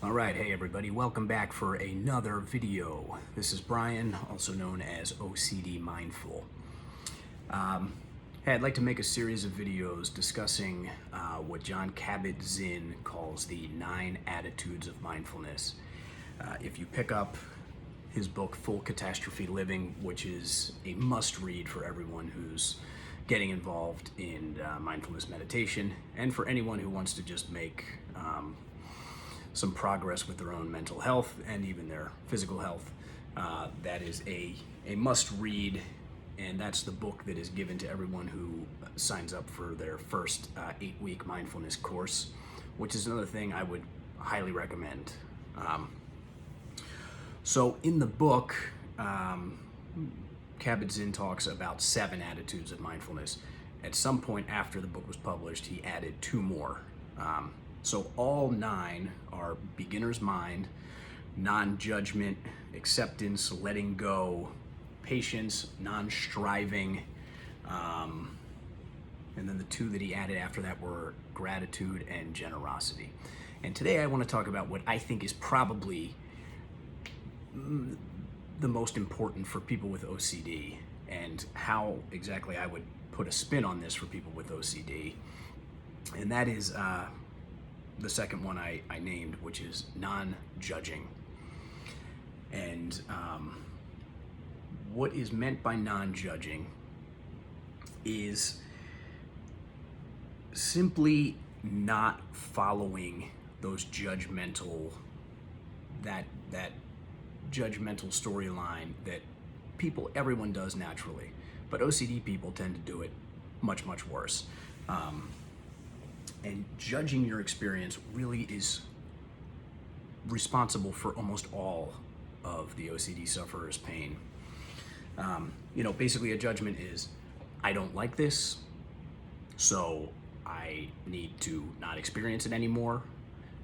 All right, hey everybody, welcome back for another video. This is Brian, also known as OCD Mindful. Hey, I'd like to make a series of videos discussing what Jon Kabat Zinn calls the 9 Attitudes of Mindfulness. If you pick up his book, Full Catastrophe Living, which is a must-read for everyone who's getting involved in mindfulness meditation, and for anyone who wants to just make some progress with their own mental health and even their physical health. That is a must read, and that's the book that is given to everyone who signs up for their first 8-week mindfulness course, which is another thing I would highly recommend. So in the book, Kabat-Zinn talks about 7 attitudes of mindfulness. At some point after the book was published, he added 2 more. So all 9 are beginner's mind, non-judgment, acceptance, letting go, patience, non-striving, and then the 2 that he added after that were gratitude and generosity. And today I want to talk about what I think is probably the most important for people with OCD, and how exactly I would put a spin on this for people with OCD. And that is the second one I named, which is non-judging. And what is meant by non-judging is simply not following those judgmental, that judgmental storyline that everyone does naturally, but OCD people tend to do it much worse. And judging your experience really is responsible for almost all of the OCD sufferer's pain. Basically a judgment is, I don't like this, so I need to not experience it anymore.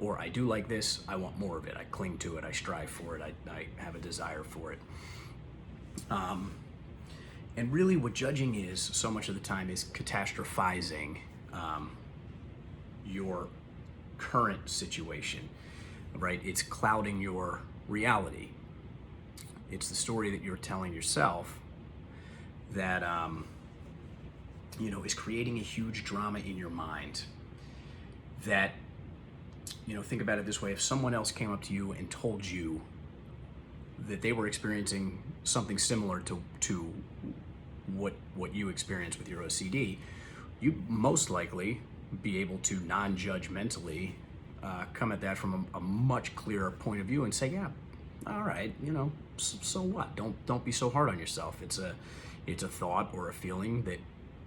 Or I do like this, I want more of it. I cling to it, I strive for it, I have a desire for it. And really what judging is so much of the time is catastrophizing your current situation, right? It's clouding your reality. It's the story that you're telling yourself that, is creating a huge drama in your mind. That, think about it this way: if someone else came up to you and told you that they were experiencing something similar to what you experience with your OCD, you most likely be able to non-judgmentally come at that from a much clearer point of view and say, yeah, all right, so what? Don't be so hard on yourself. It's a thought or a feeling that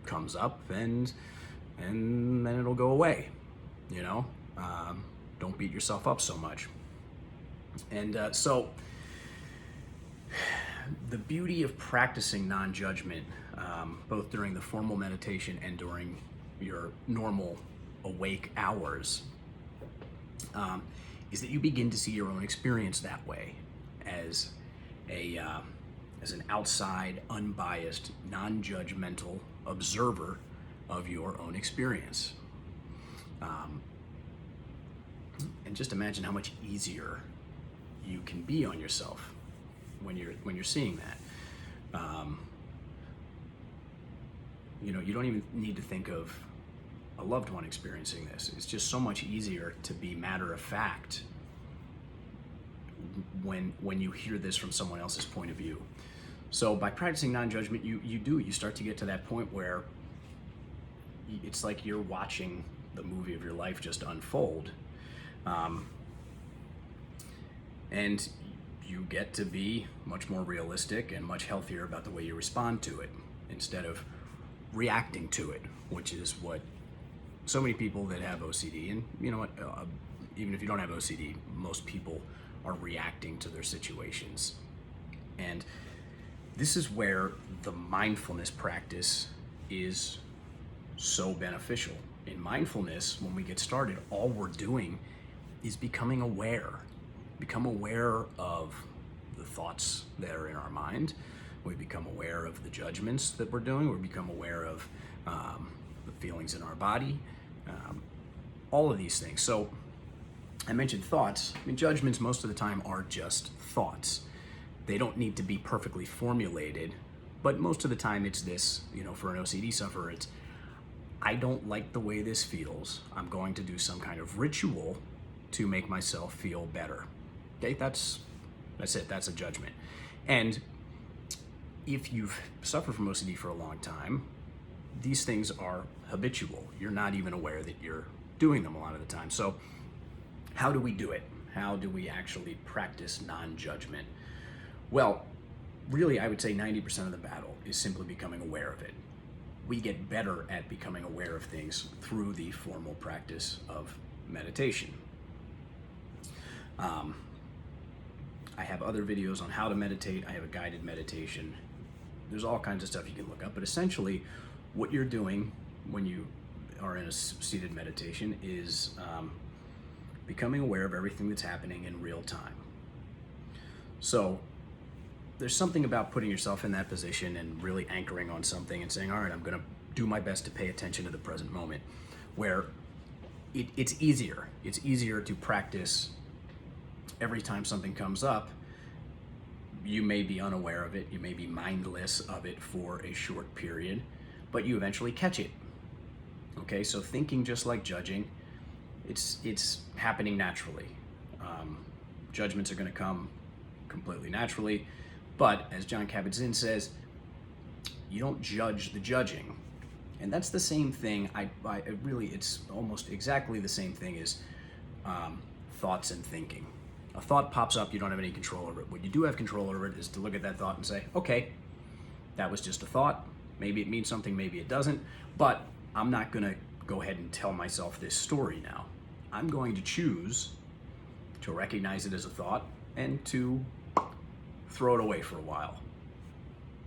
comes up, and then it'll go away. Don't beat yourself up so much. And so the beauty of practicing non-judgment, both during the formal meditation and during your normal awake hours, is that you begin to see your own experience that way, as an outside, unbiased, non-judgmental observer of your own experience. And just imagine how much easier you can be on yourself when you're seeing that. You don't even need to think of a loved one experiencing this. It's just so much easier to be matter of fact when you hear this from someone else's point of view. So by practicing non-judgment, you start to get to that point where it's like you're watching the movie of your life just unfold. And you get to be much more realistic and much healthier about the way you respond to it, instead of reacting to it, which is what so many people that have OCD, and even if you don't have OCD, most people are reacting to their situations. And this is where the mindfulness practice is so beneficial. In mindfulness, when we get started, all we're doing is becoming aware. Become aware of the thoughts that are in our mind. We become aware of the judgments that we're doing. We become aware of the feelings in our body. All of these things. So I mentioned thoughts. I mean, judgments most of the time are just thoughts. They don't need to be perfectly formulated, but most of the time it's this, for an OCD sufferer, it's, I don't like the way this feels. I'm going to do some kind of ritual to make myself feel better. Okay, that's it, that's a judgment. And if you've suffered from OCD for a long time, these things are habitual. You're not even aware that you're doing them a lot of the time. So how do we do it? How do we actually practice non-judgment? Well, really, I would say 90% of the battle is simply becoming aware of it. We get better at becoming aware of things through the formal practice of meditation. I have other videos on how to meditate. I have a guided meditation. There's all kinds of stuff you can look up, but essentially what you're doing when you are in a seated meditation is becoming aware of everything that's happening in real time. So there's something about putting yourself in that position and really anchoring on something and saying, all right, I'm going to do my best to pay attention to the present moment, where it's easier. It's easier to practice every time something comes up. You may be unaware of it, you may be mindless of it for a short period, but you eventually catch it. Okay, so thinking just like judging, it's happening naturally. Judgments are going to come completely naturally, but as Jon Kabat Zinn says, you don't judge the judging. And that's the same thing, it's almost exactly the same thing as thoughts and thinking. A thought pops up, you don't have any control over it. What you do have control over it is to look at that thought and say, okay, that was just a thought. Maybe it means something, maybe it doesn't, but I'm not gonna go ahead and tell myself this story now. I'm going to choose to recognize it as a thought and to throw it away for a while.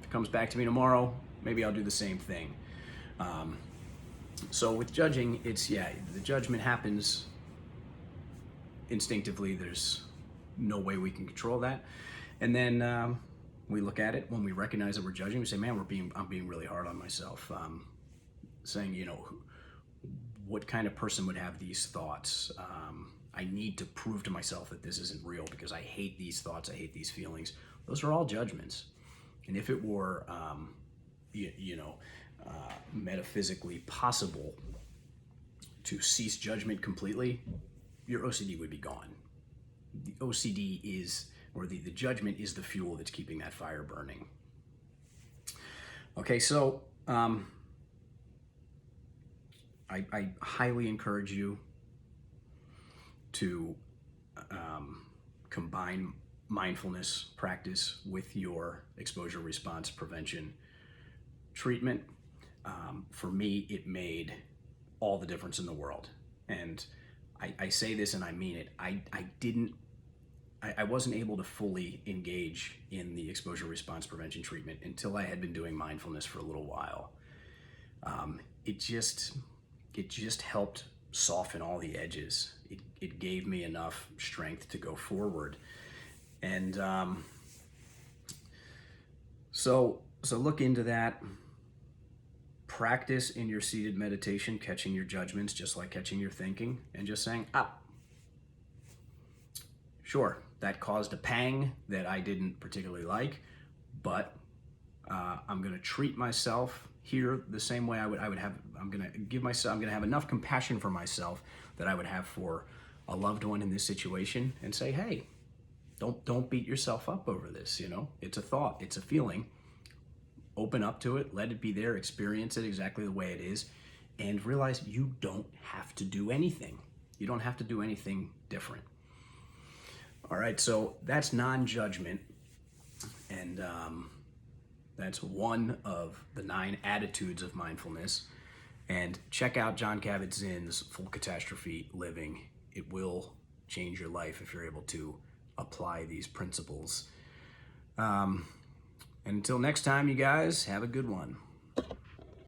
If it comes back to me tomorrow, maybe I'll do the same thing. So with judging, the judgment happens instinctively. There's no way we can control that. And then we look at it, when we recognize that we're judging, we say, man, I'm being really hard on myself. Saying, what kind of person would have these thoughts? I need to prove to myself that this isn't real because I hate these thoughts, I hate these feelings. Those are all judgments. And if it were, metaphysically possible to cease judgment completely, your OCD would be gone. The OCD the judgment is the fuel that's keeping that fire burning. Okay, so I highly encourage you to combine mindfulness practice with your exposure response prevention treatment. For me, it made all the difference in the world. And I say this and I mean it. I wasn't able to fully engage in the exposure response prevention treatment until I had been doing mindfulness for a little while. It just helped soften all the edges. It gave me enough strength to go forward. And so look into that. Practice in your seated meditation, catching your judgments just like catching your thinking, and just saying, sure, that caused a pang that I didn't particularly like, but I'm going to treat myself here the same way I would have. I'm going to have enough compassion for myself that I would have for a loved one in this situation, and say, hey, don't beat yourself up over this. It's a thought, it's a feeling. Open up to it, let it be there, experience it exactly the way it is, and realize you don't have to do anything. You don't have to do anything different. All right, so that's non-judgment, and that's one of the 9 attitudes of mindfulness. And check out Jon Kabat Zinn's Full Catastrophe Living. It will change your life if you're able to apply these principles. And until next time, you guys, have a good one.